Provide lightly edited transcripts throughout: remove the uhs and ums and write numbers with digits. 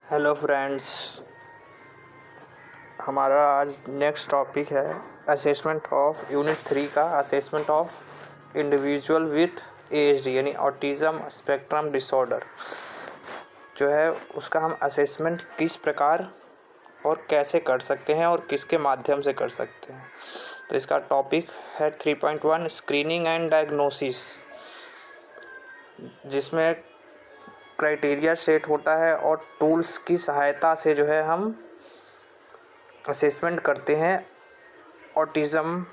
Hello friends, हमारा आज next topic है असेसमेंट ऑफ यूनिट 3 का assessment of individual with ASD यानी ऑटिज़म स्पेक्ट्रम डिसऑर्डर जो है उसका हम असेसमेंट किस प्रकार और कैसे कर सकते हैं और किसके माध्यम से कर सकते हैं। तो इसका टॉपिक है 3.1 स्क्रीनिंग एंड डायग्नोसिस, जिसमें क्राइटेरिया सेट होता है और टूल्स की सहायता से जो है हम असेसमेंट करते हैं ऑटिज़म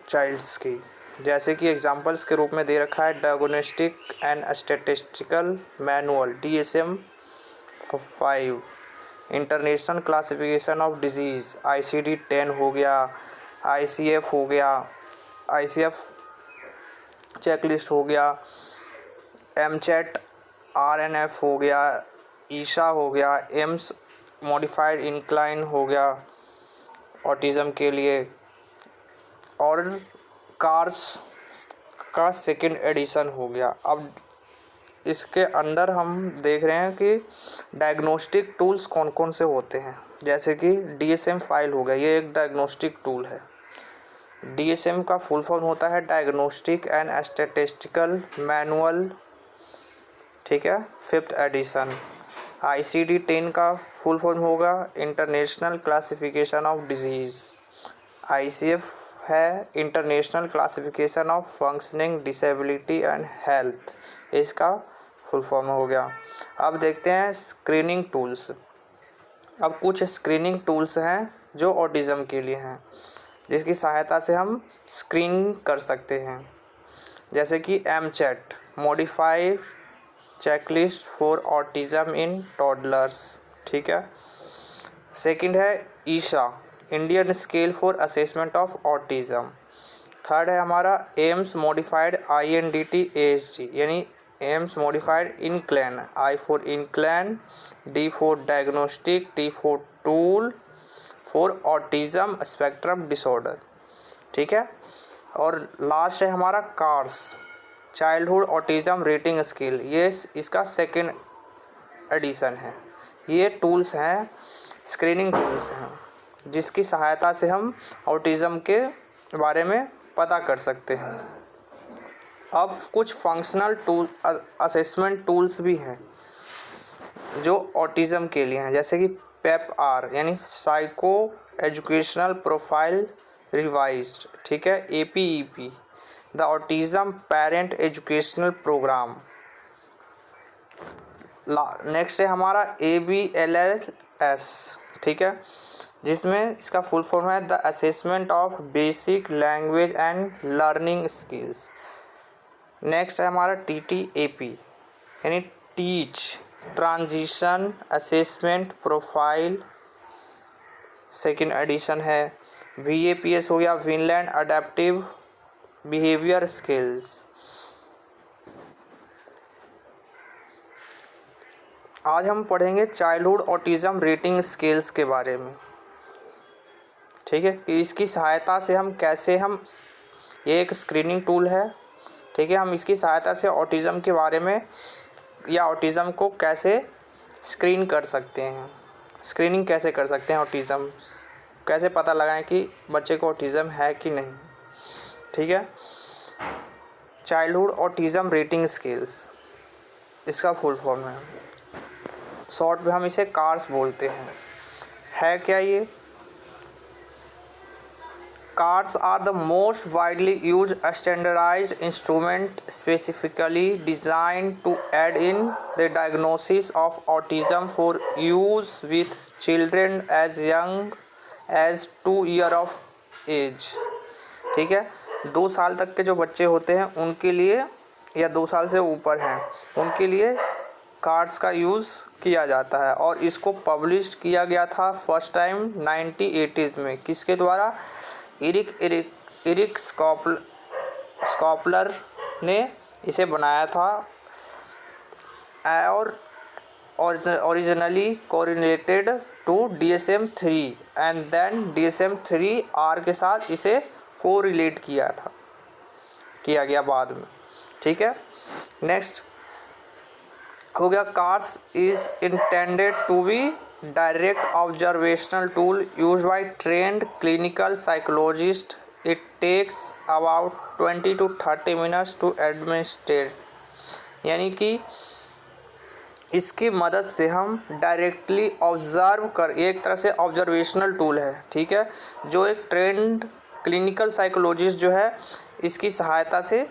चाइल्ड्स की। जैसे कि एग्जांपल्स के रूप में दे रखा है diagnostic and statistical manual DSM-5, international classification of disease ICD-10 हो गया, ICF हो गया, ICF चेकलिस्ट हो गया, MCHAT RNF हो गया, ईशा हो गया, एम्स मॉडिफाइड इंक्लाइन हो गया ऑटिज़म के लिए, और कार्स का सेकंड एडिशन हो गया। अब इसके अंदर हम देख रहे हैं कि डायग्नोस्टिक टूल्स कौन कौन से होते हैं। जैसे कि DSM-5 हो गया, ये एक डायग्नोस्टिक टूल है। DSM का फुल फॉर्म होता है डायग्नोस्टिक एंड स्टैटिस्टिकल मैनुअल, ठीक है, 5th एडिशन। ICD-10 का फुल फॉर्म होगा international classification of diseases. ICF है international classification of functioning disability and health, इसका फुल फॉर्म हो गया। अब देखते हैं स्क्रीनिंग टूल्स। अब कुछ स्क्रीनिंग टूल्स हैं जो ऑटिज़म के लिए हैं, जिसकी सहायता से हम स्क्रीन कर सकते हैं। जैसे कि MCHAT modified checklist for autism in toddlers, ठीक है। सेकंड है ISAA Indian scale for assessment of autism. Third है हमारा एम्स मॉडिफाइड INDT ASD यानी AIIMS modified INCLEN, I for INCLEN, D for diagnostic, T for tool for autism spectrum disorder, ठीक है। और last है हमारा CARS childhood autism rating scale, ये इसका सेकंड एडिशन है। ये टूल्स हैं, स्क्रीनिंग टूल्स हैं, जिसकी सहायता से हम ऑटिज़म के बारे में पता कर सकते हैं। अब कुछ फंक्शनल टूल असेसमेंट टूल्स भी हैं जो ऑटिज़म के लिए हैं, जैसे कि PEP-R यानी साइको एजुकेशनल प्रोफाइल रिवाइज्ड, ठीक है, APEP the autism parent educational program. Next है हमारा ABLLS, ठीक है, जिसमें इसका फुल फॉर्म है the assessment of basic language and learning skills. Next है हमारा TTAP यानी teach transition assessment profile, second edition है। VAPS हो गया विनलैंड अडेप्टिव बिहेवियर स्किल्स। आज हम पढ़ेंगे चाइल्डहुड ऑटिज़म रेटिंग स्केल्स के बारे में, ठीक है, कि इसकी सहायता से हम कैसे ये एक स्क्रीनिंग टूल है, ठीक है, हम इसकी सहायता से ऑटिज़म के बारे में या ऑटिज़म को कैसे स्क्रीन कर सकते हैं, स्क्रीनिंग कैसे कर सकते हैं, ऑटिज़म कैसे पता लगाएं कि बच्चे को ऑटिज़म है कि नहीं, ठीक है। चाइल्डहुड ऑटिज़म रेटिंग स्केल्स इसका फुल फॉर्म है, शॉर्ट में हम इसे कार्स बोलते हैं। है क्या ये? CARS are the most widely use standardized instrument specifically designed to aid in the diagnosis of autism for use with children as young as 2 year of age, ठीक है। 2 साल तक के जो बच्चे होते हैं उनके लिए, या 2 साल से ऊपर हैं उनके लिए कार्ड्स का यूज़ किया जाता है। और इसको पब्लिश किया गया था फर्स्ट टाइम 1980s में, किसके द्वारा? इरिक स्कॉपलर ने इसे बनाया था, और originally correlated to DSM-3 and then DSM-3R के साथ इसे कोरिलेट किया गया बाद में, ठीक है। नेक्स्ट हो गया। CARS is intended to be direct observational tool use by trained clinical psychologist. It takes about 20 to 30 minutes to administrate. यानी कि इसकी मदद से हम डायरेक्टली ऑब्ज़र्व कर, एक तरह से ऑब्जर्वेशनल टूल है, ठीक है, जो एक ट्रेंड क्लिनिकल साइकोलॉजिस्ट जो है इसकी सहायता से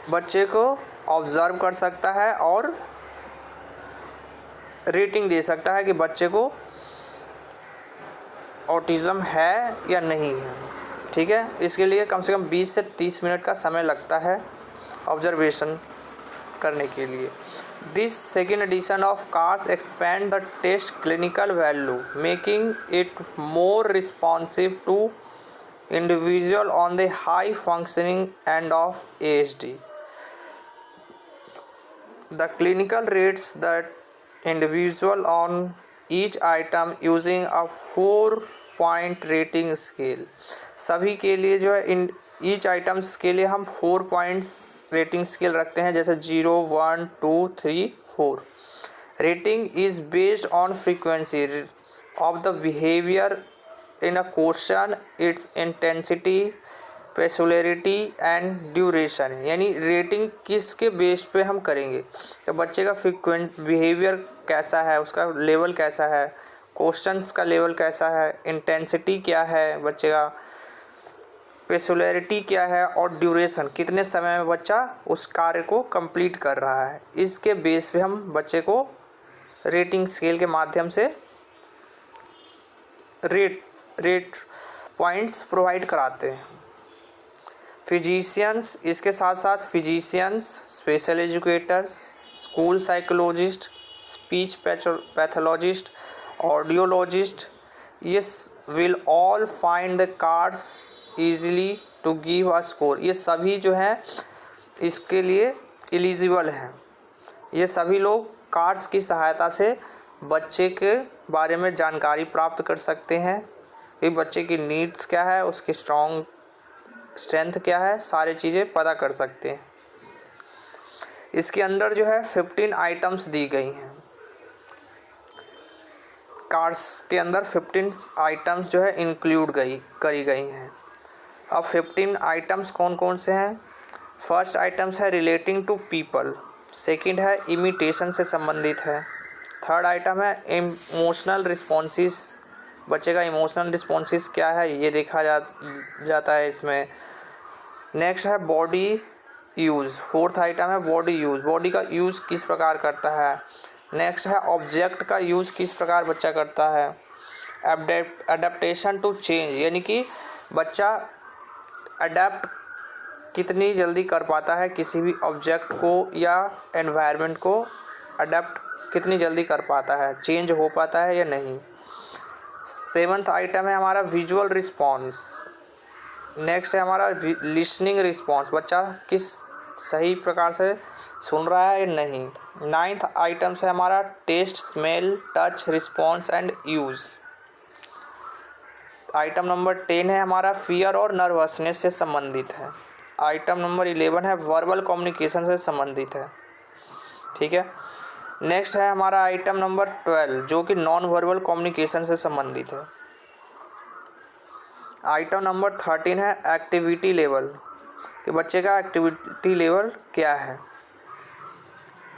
बच्चे को ऑब्ज़र्व कर सकता है और रेटिंग दे सकता है कि बच्चे को ऑटिज़म है या नहीं है, ठीक है। इसके लिए कम से कम 20 से 30 मिनट का समय लगता है ऑब्जर्वेशन करने के लिए। This second edition of CARS expand the test clinical value making it more responsive to individual on the high functioning end of ASD. The clinical rates that individual on each item using a 4-point rating scale. सभी के लिए जो है in each items के लिए हम 4 points rating scale रखते हैं, जैसे 0, 1, 2, 3, 4. Rating is based on frequency of the behaviour in a question, its intensity, peculiarity and duration. यानी रेटिंग किसके बेस पे हम करेंगे, तो बच्चे का फ्रीक्वेंट बिहेवियर कैसा है, उसका लेवल कैसा है, क्वेश्चंस का लेवल कैसा है, इंटेंसिटी क्या है बच्चे का, पेसुलरिटी क्या है, और ड्यूरेशन कितने समय में बच्चा उस कार्य को कंप्लीट कर रहा है। इसके बेस पे हम बच्चे को रेटिंग स्केल के माध्यम से रेट पॉइंट्स प्रोवाइड कराते हैं। फिजिशियंस, इसके साथ साथ physicians, special educators, school psychologist, speech pathologist, audiologist, ये will all find the cards easily to give a score. ये सभी जो हैं इसके लिए एलिजिबल हैं। ये सभी लोग कार्ड्स की सहायता से बच्चे के बारे में जानकारी प्राप्त कर सकते हैं कि बच्चे की नीड्स क्या है, उसकी स्ट्रेंथ क्या है, सारी चीज़ें पता कर सकते हैं। इसके अंदर जो है 15 आइटम्स दी गई हैं। कार्ड्स के अंदर 15 आइटम्स जो है इंक्लूड करी गई हैं। अब 15 आइटम्स कौन कौन से हैं? फर्स्ट आइटम्स है रिलेटिंग टू पीपल, सेकंड है इमिटेशन से संबंधित है, थर्ड आइटम है इमोशनल रिस्पॉन्सेस, बच्चे का इमोशनल रिस्पॉन्सेस क्या है ये देखा जाता है इसमें। नेक्स्ट है बॉडी यूज़, फोर्थ आइटम है बॉडी यूज़, बॉडी का यूज़ किस प्रकार करता है। नेक्स्ट है ऑब्जेक्ट का यूज़ किस प्रकार बच्चा करता है। अडेप्टेशन टू चेंज, यानी कि बच्चा अडेप्ट कितनी जल्दी कर पाता है किसी भी ऑब्जेक्ट को या एनवायरनमेंट को, अडेप्ट कितनी जल्दी कर पाता है, चेंज हो पाता है या नहीं। सेवन्थ आइटम है हमारा विजुअल रिस्पॉन्स। नेक्स्ट है हमारा लिसनिंग रिस्पॉन्स, बच्चा किस सही प्रकार से सुन रहा है या नहीं। नाइन्थ आइटम्स है हमारा test, smell, touch, response and use. Item number 10 है हमारा फियर और नर्वसनेस से संबंधित है। आइटम नंबर 11 है वर्बल कम्युनिकेशन से संबंधित है, ठीक है। नेक्स्ट है हमारा आइटम नंबर 12 जो कि नॉन वर्बल कम्युनिकेशन से संबंधित है। आइटम नंबर 13 है एक्टिविटी लेवल, कि बच्चे का एक्टिविटी लेवल क्या है।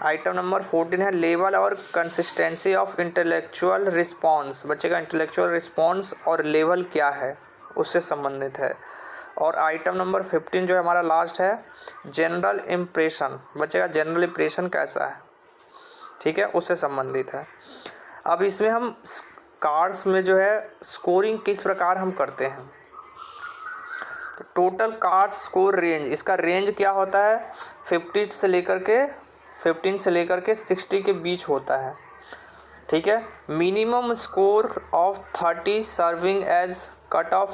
आइटम नंबर 14 है लेवल और कंसिस्टेंसी ऑफ इंटेलेक्चुअल रिस्पॉन्स, बच्चे का इंटेलेक्चुअल रिस्पॉन्स और लेवल क्या है उससे संबंधित है। और आइटम नंबर 15 जो है हमारा लास्ट है जनरल इम्प्रेशन, बच्चे का जनरल इम्प्रेशन कैसा है, ठीक है, उससे संबंधित है। अब इसमें हम कार्ड्स में जो है स्कोरिंग किस प्रकार हम करते हैं, तो टोटल कार्ड्स स्कोर रेंज, इसका रेंज क्या होता है 15 से लेकर के 60 के बीच होता है, ठीक है। Minimum score of 30 serving as cut off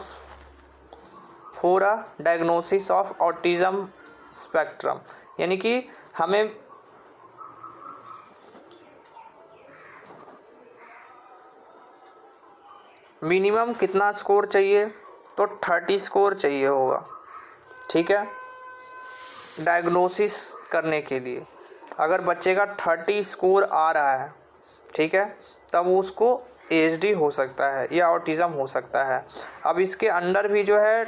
for a diagnosis of autism spectrum, यानी कि हमें मिनिमम कितना स्कोर चाहिए, तो 30 स्कोर चाहिए होगा, ठीक है। डायग्नोसिस करने के लिए अगर बच्चे का 30 स्कोर आ रहा है, ठीक है, तब उसको ASD हो सकता है या ऑटिज़म हो सकता है। अब इसके अंडर भी जो है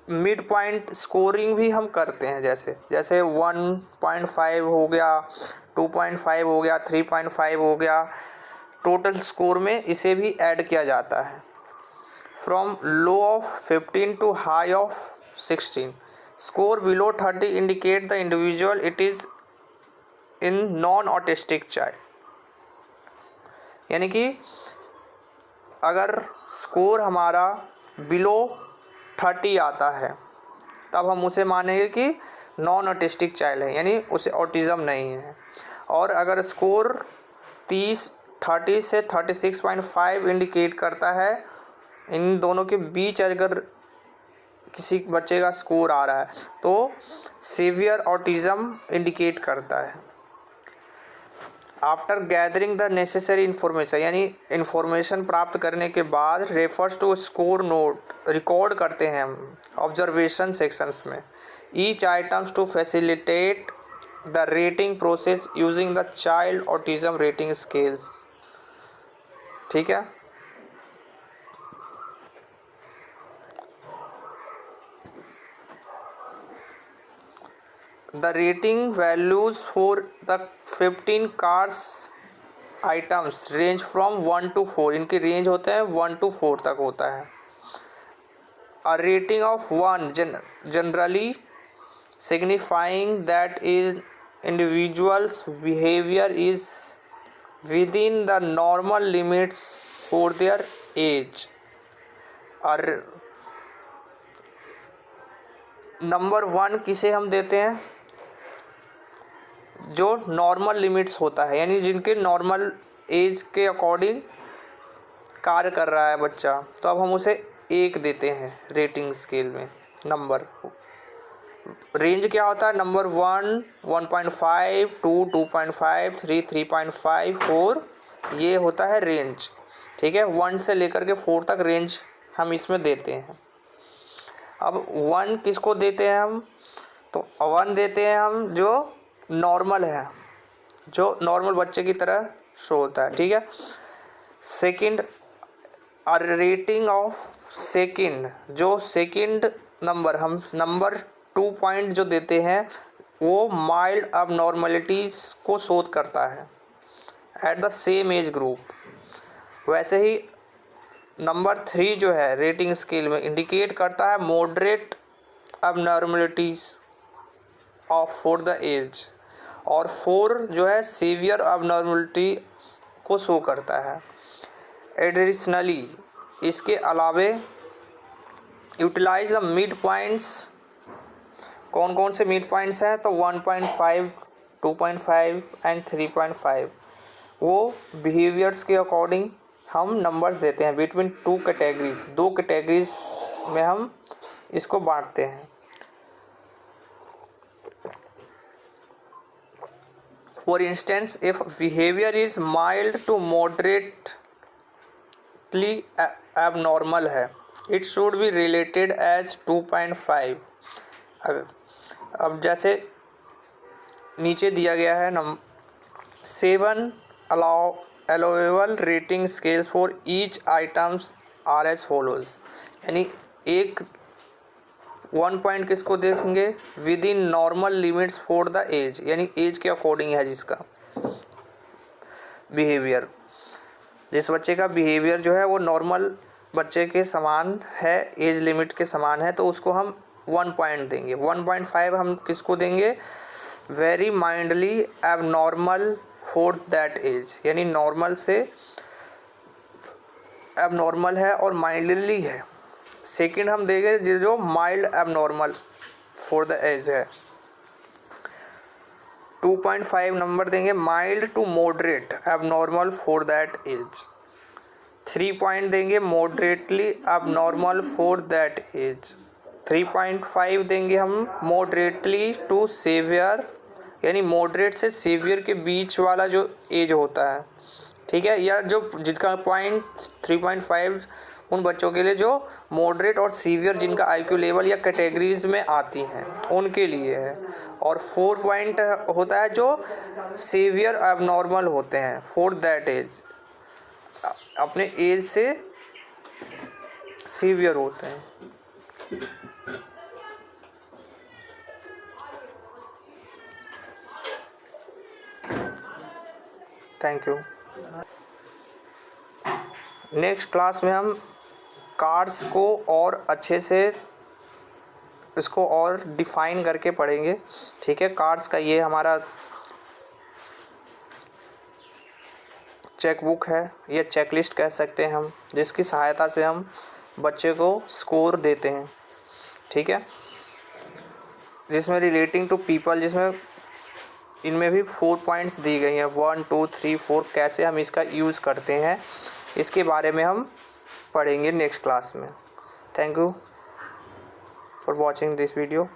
मिड पॉइंट स्कोरिंग भी हम करते हैं, जैसे 1.5 हो गया, 2.5 हो गया, 3.5 हो गया, टोटल स्कोर में इसे भी ऐड किया जाता है। From low of 15 to high of 16, score below 30 indicate the individual it is in non autistic child. यानी कि अगर स्कोर हमारा बिलो 30 आता है तब हम उसे मानेंगे कि नॉन ऑटिस्टिक चाइल्ड है, यानी उसे ऑटिज़म नहीं है। और अगर स्कोर 30 से 36.5 इंडिकेट करता है, इन दोनों के बीच अगर किसी बच्चे का स्कोर आ रहा है तो सीवियर ऑटिज़म इंडिकेट करता है। After gathering the necessary information, यानी इन्फॉर्मेशन प्राप्त करने के बाद refers to score note record करते हैं हम ऑब्जर्वेशन सेक्शंस में each items to facilitate the rating process using the child autism rating scales. ठीक है, the rating values for the 15 cars items range from 1 to 4, इनके रेंज होते हैं 1 to 4 तक होता है। A rating of 1 generally signifying that is individual's behavior is within the normal limits for their age। और number 1 किसे हम देते हैं, जो नॉर्मल लिमिट्स होता है, यानी जिनके नॉर्मल एज के अकॉर्डिंग कार्य कर रहा है बच्चा, तो अब हम उसे 1 देते हैं रेटिंग स्केल में। नंबर रेंज क्या होता है, नंबर 1 1.5, 2 2.5, 3 3.5, 4, ये होता है रेंज। ठीक है, 1 से लेकर के 4 तक रेंज हम इसमें देते हैं। अब 1 किसको देते हैं हम, तो 1 देते हैं हम जो नॉर्मल है, जो नॉर्मल बच्चे की तरह शो होता है। ठीक है, सेकंड रेटिंग ऑफ सेकंड, जो सेकंड नंबर हम नंबर 2 पॉइंट जो देते हैं वो माइल्ड अब नॉर्मलिटीज़ को शोध करता है at the same age group. वैसे ही नंबर 3 जो है रेटिंग स्केल में इंडिकेट करता है मॉडरेट अब नॉर्मलिटीज़ ऑफ फॉर द एज, और 4 जो है सीवियर अबनॉर्मलिटी को शो करता है। एडिशनली इसके अलावे यूटिलाइज द मिड पॉइंट्स, कौन कौन से मिड पॉइंट्स हैं, तो 1.5, 2.5 एंड 3.5, वो बिहेवियर्स के अकॉर्डिंग हम नंबर्स देते हैं बिटवीन 2 कैटेगरीज, 2 कैटेगरीज में हम इसको बांटते हैं। For instance, if behavior is mild to moderately abnormal है, it should be related as 2.5। अब जैसे नीचे दिया गया है 7 allowable rating scales for each items are as follows, यानी 1 पॉइंट किसको देखेंगे, with in normal limits for the age, यानी एज के अकॉर्डिंग है जिसका बिहेवियर, जिस बच्चे का बिहेवियर जो है वो नॉर्मल बच्चे के समान है, एज लिमिट के समान है, तो उसको हम 1 पॉइंट देंगे। 1.5 हम किसको देंगे, very mildly abnormal for that age, यानी नॉर्मल से एबनॉर्मल है और माइल्डली है। सेकंड हम देंगे जो mild abnormal for the age है। 2.5 नंबर देंगे mild to moderate abnormal for that age. 3 point देंगे moderately abnormal for that age. 3.5 देंगे हम मॉडरेटली टू सीवियर, यानी मॉडरेट से सीवियर के बीच वाला जो एज होता है। ठीक है, या जो जिसका पॉइंट 3.5 उन बच्चों के लिए जो मॉडरेट और सीवियर, जिनका आईक्यू लेवल या कैटेगरीज में आती हैं, उनके लिए है। और 4 पॉइंट होता है जो सीवियर एबनॉर्मल होते हैं फॉर दैट एज, अपने एज से सीवियर होते हैं। Thank you. नेक्स्ट क्लास में हम कार्ड्स को और अच्छे से इसको और डिफाइन करके पढ़ेंगे। ठीक है, कार्ड्स का ये हमारा चेकबुक है, ये चेकलिस्ट कह सकते हैं हम, जिसकी सहायता से हम बच्चे को स्कोर देते हैं। ठीक है, जिसमें रिलेटिंग टू पीपल, जिसमें इनमें भी 4 पॉइंट्स दी गई हैं, 1 2 3 4, कैसे हम इसका यूज़ करते हैं इसके बारे में हम पढ़ेंगे नेक्स्ट क्लास में। Thank you for watching this video.